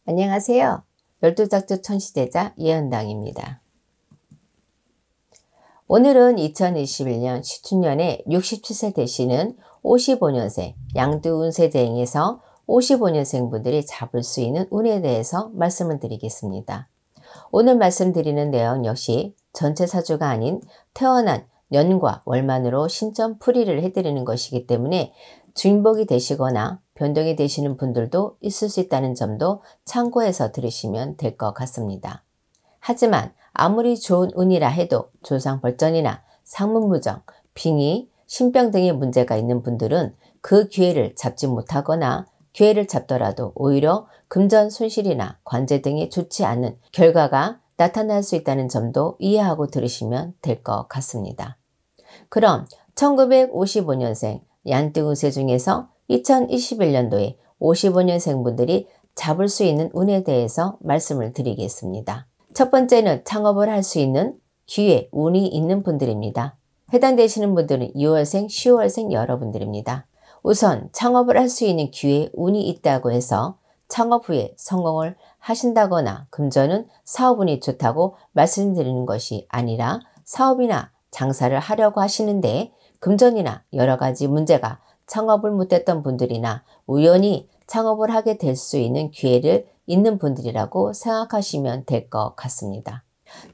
안녕하세요. 12작주 천시대자 예언당입니다. 오늘은 2021년 시춘년에 67세 되시는 55년생 양두운세대행에서 55년생 분들이 잡을 수 있는 운에 대해서 말씀을 드리겠습니다. 오늘 말씀드리는 내용 역시 전체 사주가 아닌 태어난 년과 월만으로 신점풀이를 해드리는 것이기 때문에 중복이 되시거나 변동이 되시는 분들도 있을 수 있다는 점도 참고해서 들으시면 될 것 같습니다. 하지만 아무리 좋은 운이라 해도 조상벌전이나 상문무정, 빙의, 신병 등의 문제가 있는 분들은 그 기회를 잡지 못하거나 기회를 잡더라도 오히려 금전 손실이나 관제 등이 좋지 않은 결과가 나타날 수 있다는 점도 이해하고 들으시면 될 것 같습니다. 그럼 1955년생 양띠운세 중에서 2021년도에 55년생 분들이 잡을 수 있는 운에 대해서 말씀을 드리겠습니다. 첫 번째는 창업을 할 수 있는 기회, 운이 있는 분들입니다. 해당되시는 분들은 2월생, 10월생 여러분들입니다. 우선 창업을 할 수 있는 기회, 운이 있다고 해서 창업 후에 성공을 하신다거나 금전은 사업운이 좋다고 말씀드리는 것이 아니라 사업이나 장사를 하려고 하시는데 금전이나 여러 가지 문제가 창업을 못했던 분들이나 우연히 창업을 하게 될 수 있는 기회를 있는 분들이라고 생각하시면 될 것 같습니다.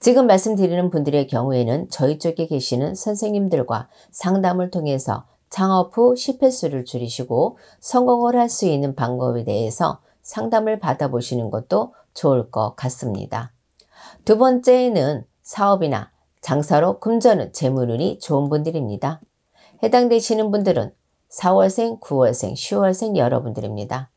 지금 말씀드리는 분들의 경우에는 저희 쪽에 계시는 선생님들과 상담을 통해서 창업 후 실패수를 줄이시고 성공을 할 수 있는 방법에 대해서 상담을 받아보시는 것도 좋을 것 같습니다. 두 번째는 사업이나 장사로 금전은 재물운이 좋은 분들입니다. 해당되시는 분들은 4월생, 9월생, 10월생 여러분들입니다.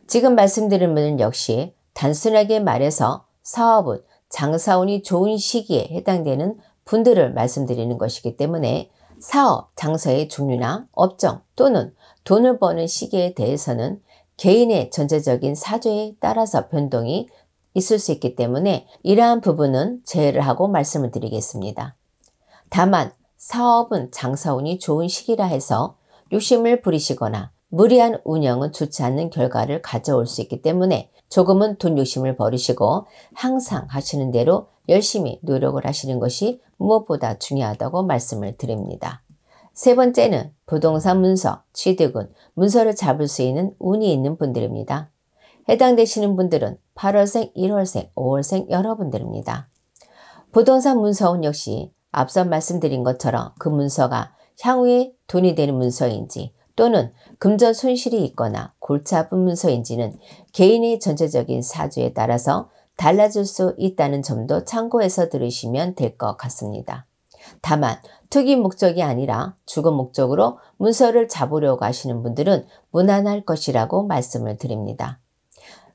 지금 말씀드린 분은 역시 단순하게 말해서 사업은 장사운이 좋은 시기에 해당되는 분들을 말씀드리는 것이기 때문에 사업, 장사의 종류나 업종 또는 돈을 버는 시기에 대해서는 개인의 전체적인 사주에 따라서 변동이 있을 수 있기 때문에 이러한 부분은 제외를 하고 말씀을 드리겠습니다. 다만 사업은 장사운이 좋은 시기라 해서 욕심을 부리시거나 무리한 운영은 좋지 않는 결과를 가져올 수 있기 때문에 조금은 돈 욕심을 버리시고 항상 하시는 대로 열심히 노력을 하시는 것이 무엇보다 중요하다고 말씀을 드립니다. 세 번째는 부동산 문서, 취득운, 문서를 잡을 수 있는 운이 있는 분들입니다. 해당되시는 분들은 8월생, 1월생, 5월생 여러분들입니다. 부동산 문서운 역시 앞서 말씀드린 것처럼 그 문서가 향후에 돈이 되는 문서인지 또는 금전 손실이 있거나 골치 아픈 문서인지는 개인의 전체적인 사주에 따라서 달라질 수 있다는 점도 참고해서 들으시면 될 것 같습니다. 다만 투기 목적이 아니라 주거 목적으로 문서를 잡으려고 하시는 분들은 무난할 것이라고 말씀을 드립니다.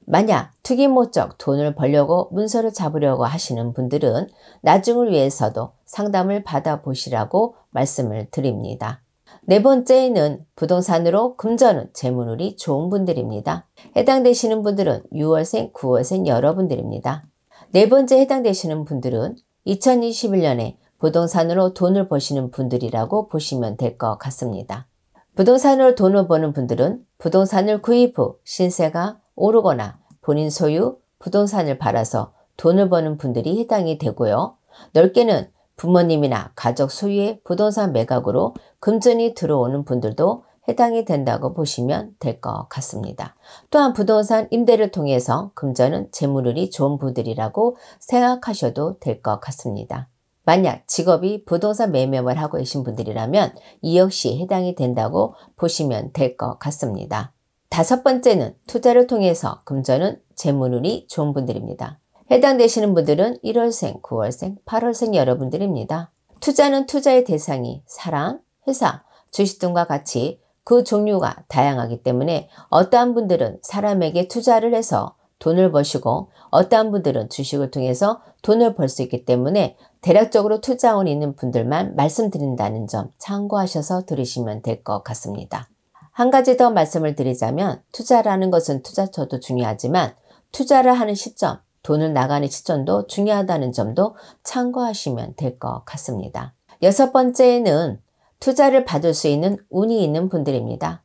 만약 투기 목적 돈을 벌려고 문서를 잡으려고 하시는 분들은 나중을 위해서도 상담을 받아보시라고 말씀을 드립니다. 네 번째는 부동산으로 금전은 재물운이 좋은 분들입니다. 해당되시는 분들은 6월생, 9월생 여러분들입니다. 네 번째 해당되시는 분들은 2021년에 부동산으로 돈을 버시는 분들이라고 보시면 될 것 같습니다. 부동산으로 돈을 버는 분들은 부동산을 구입 후 신세가 오르거나 본인 소유 부동산을 팔아서 돈을 버는 분들이 해당이 되고요. 넓게는 부모님이나 가족 소유의 부동산 매각으로 금전이 들어오는 분들도 해당이 된다고 보시면 될 것 같습니다. 또한 부동산 임대를 통해서 금전은 재물운이 좋은 분들이라고 생각하셔도 될 것 같습니다. 만약 직업이 부동산 매매를 하고 계신 분들이라면 이 역시 해당이 된다고 보시면 될 것 같습니다. 다섯 번째는 투자를 통해서 금전은 재물운이 좋은 분들입니다. 해당되시는 분들은 1월생, 9월생, 8월생 여러분들입니다. 투자는 투자의 대상이 사람, 회사, 주식 등과 같이 그 종류가 다양하기 때문에 어떠한 분들은 사람에게 투자를 해서 돈을 버시고 어떠한 분들은 주식을 통해서 돈을 벌 수 있기 때문에 대략적으로 투자운 있는 분들만 말씀드린다는 점 참고하셔서 들으시면 될 것 같습니다. 한 가지 더 말씀을 드리자면 투자라는 것은 투자처도 중요하지만 투자를 하는 시점, 돈을 나가는 시점도 중요하다는 점도 참고하시면 될 것 같습니다. 여섯 번째는 투자를 받을 수 있는 운이 있는 분들입니다.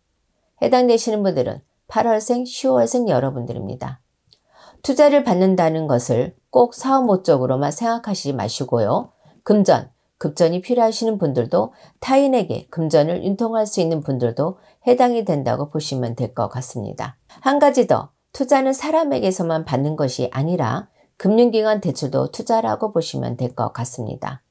해당되시는 분들은 8월생, 10월생 여러분들입니다. 투자를 받는다는 것을 꼭 사업 목적으로만 생각하시지 마시고요. 금전, 급전이 필요하시는 분들도 타인에게 금전을 융통할 수 있는 분들도 해당이 된다고 보시면 될 것 같습니다. 한 가지 더, 투자는 사람에게서만 받는 것이 아니라 금융기관 대출도 투자라고 보시면 될 것 같습니다.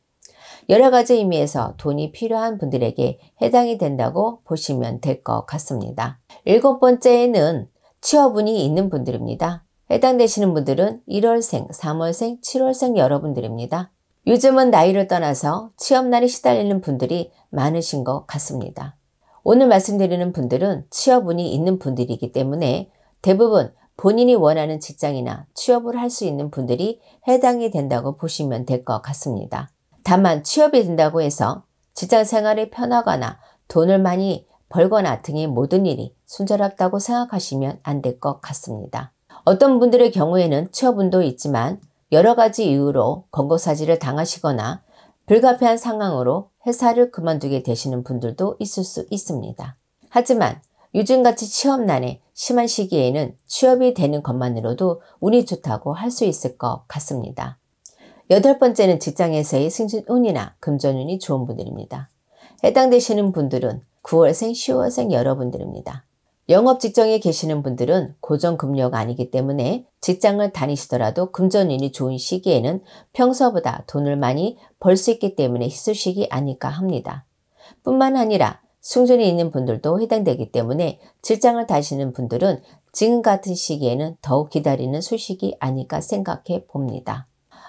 여러 가지 의미에서 돈이 필요한 분들에게 해당이 된다고 보시면 될 것 같습니다. 7번째에는 취업운이 있는 분들입니다. 해당되시는 분들은 1월생, 3월생, 7월생 여러분들입니다. 요즘은 나이를 떠나서 취업난에 시달리는 분들이 많으신 것 같습니다. 오늘 말씀드리는 분들은 취업운이 있는 분들이기 때문에 대부분 본인이 원하는 직장이나 취업을 할 수 있는 분들이 해당이 된다고 보시면 될 것 같습니다. 다만 취업이 된다고 해서 직장 생활이 편하거나 돈을 많이 벌거나 등의 모든 일이 순조롭다고 생각하시면 안 될 것 같습니다. 어떤 분들의 경우에는 취업운도 있지만 여러 가지 이유로 권고사지를 당하시거나 불가피한 상황으로 회사를 그만두게 되시는 분들도 있을 수 있습니다. 하지만 요즘같이 취업난에 심한 시기에는 취업이 되는 것만으로도 운이 좋다고 할 수 있을 것 같습니다. 8번째는 직장에서의 승진운이나 금전운이 좋은 분들입니다. 해당되시는 분들은 9월생, 10월생 여러분들입니다. 영업 직장에 계시는 분들은 고정급료가 아니기 때문에 직장을 다니시더라도 금전운이 좋은 시기에는 평소보다 돈을 많이 벌 수 있기 때문에 희소식이 아닐까 합니다. 뿐만 아니라 승진이 있는 분들도 해당되기 때문에 직장을 다니시는 분들은 지금 같은 시기에는 더욱 기다리는 소식이 아닐까 생각해 봅니다.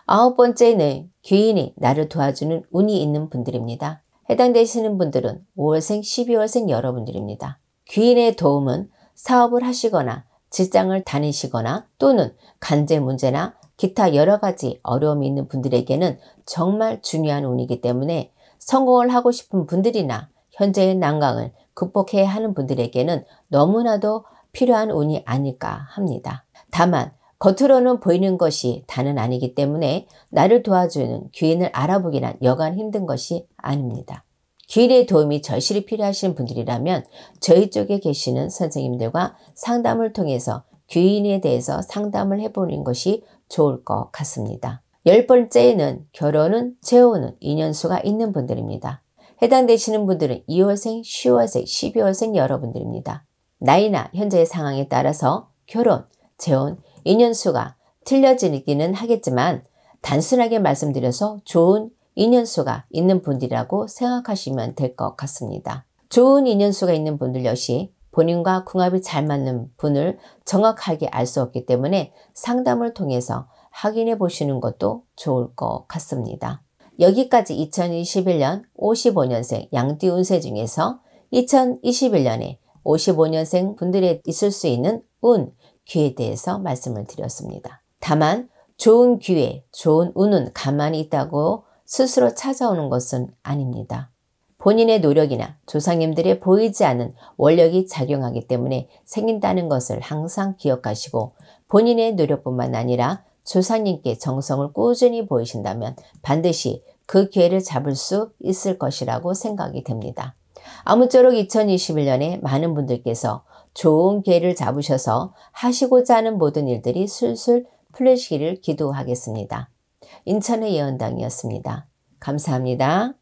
9번째는 귀인이 나를 도와주는 운이 있는 분들입니다. 해당되시는 분들은 5월생, 12월생 여러분들입니다. 귀인의 도움은 사업을 하시거나 직장을 다니시거나 또는 간제 문제나 기타 여러 가지 어려움이 있는 분들에게는 정말 중요한 운이기 때문에 성공을 하고 싶은 분들이나 현재의 난강을 극복해야 하는 분들에게는 너무나도 필요한 운이 아닐까 합니다. 다만 겉으로는 보이는 것이 다는 아니기 때문에 나를 도와주는 귀인을 알아보기란 여간 힘든 것이 아닙니다. 귀인의 도움이 절실히 필요하신 분들이라면 저희 쪽에 계시는 선생님들과 상담을 통해서 귀인에 대해서 상담을 해보는 것이 좋을 것 같습니다. 10번째에는 결혼은 재혼은 인연수가 있는 분들입니다. 해당되시는 분들은 2월생, 10월생, 12월생 여러분들입니다. 나이나 현재의 상황에 따라서 결혼, 재혼, 인연수가 틀려지기는 하겠지만 단순하게 말씀드려서 좋은 인연수가 있는 분들이라고 생각하시면 될 것 같습니다. 좋은 인연수가 있는 분들 역시 본인과 궁합이 잘 맞는 분을 정확하게 알 수 없기 때문에 상담을 통해서 확인해 보시는 것도 좋을 것 같습니다. 여기까지 2021년 55년생 양띠 운세 중에서 2021년에 55년생 분들에 있을 수 있는 운, 기회에 대해서 말씀을 드렸습니다. 다만 좋은 기회, 좋은 운은 가만히 있다고 스스로 찾아오는 것은 아닙니다. 본인의 노력이나 조상님들의 보이지 않는 원력이 작용하기 때문에 생긴다는 것을 항상 기억하시고 본인의 노력뿐만 아니라 조상님께 정성을 꾸준히 보이신다면 반드시 그 기회를 잡을 수 있을 것이라고 생각이 됩니다. 아무쪼록 2021년에 많은 분들께서 좋은 기회를 잡으셔서 하시고자 하는 모든 일들이 술술 풀리시기를 기도하겠습니다. 인천의 예언당이었습니다. 감사합니다.